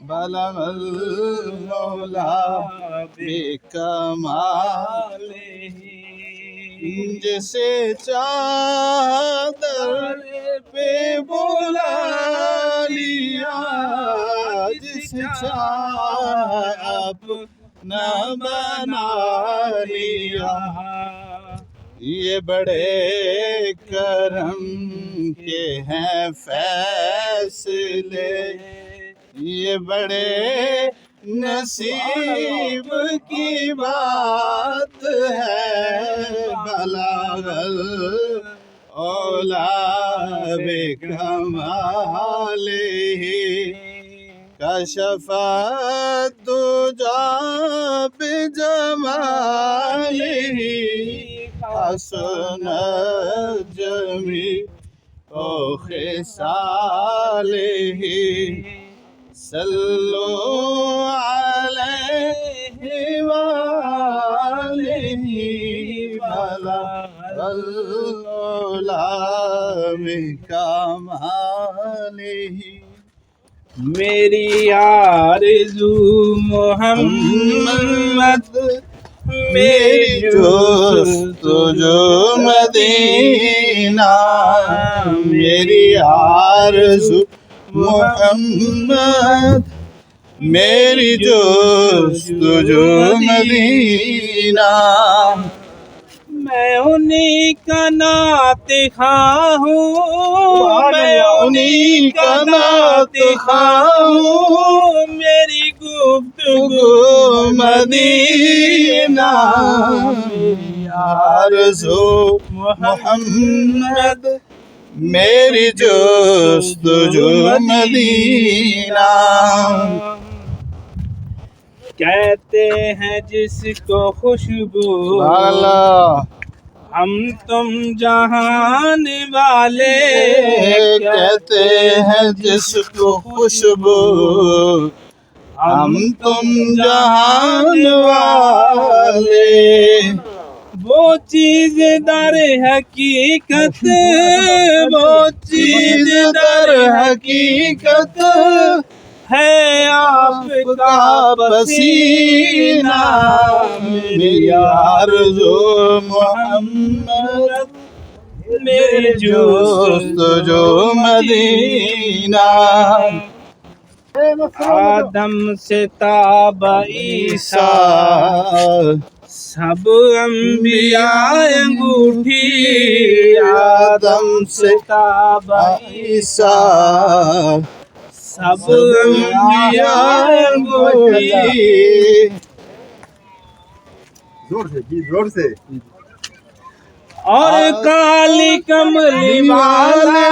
بلغ المولا بکمالہ جسے چادر پہ بلا لیا جسے چاہ اپنا بنا لیا یہ بڑے کرم کے ہیں فیصلے یہ بڑے نصیب کی بات ہے بلغ الاولا بکمالہ کشف الدجی بجمالہ حسنت جمیع خصالہ صلو علیہ وآلہ بلغ العلا بکمالہ میری آرزو محمد میری جستجو مدینہ میری آرزو محمد میری جستجو مدینہ میں انہی کا نعت خواہ ہوں میں انہی کا نعت خواہ ہوں میری گفتگو مدینہ میری آرزو محمد میری جستجو مدینہ کہتے ہیں جس کو خوشبو ہم تم جہان والے کہتے ہیں جس کو خوشبو ہم تم جہان والے وہ چیز در حقیقت وہ چیز در حقیقت ہے آپ کا پسینہ میری آرزو محمد میری جستجو مدینہ آدم سے تاب عیسیٰ سب انبیاء انگوٹھی آدم سے تاب عیسیٰ سب انبیاء انگوٹھی زور سے اور کالی کملی والا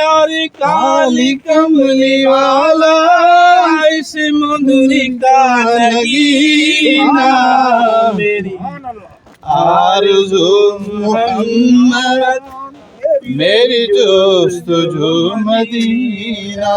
اور کالی کملی والا اس مدری کا نگینہ میری آرزو محمد میری جستجو مدینہ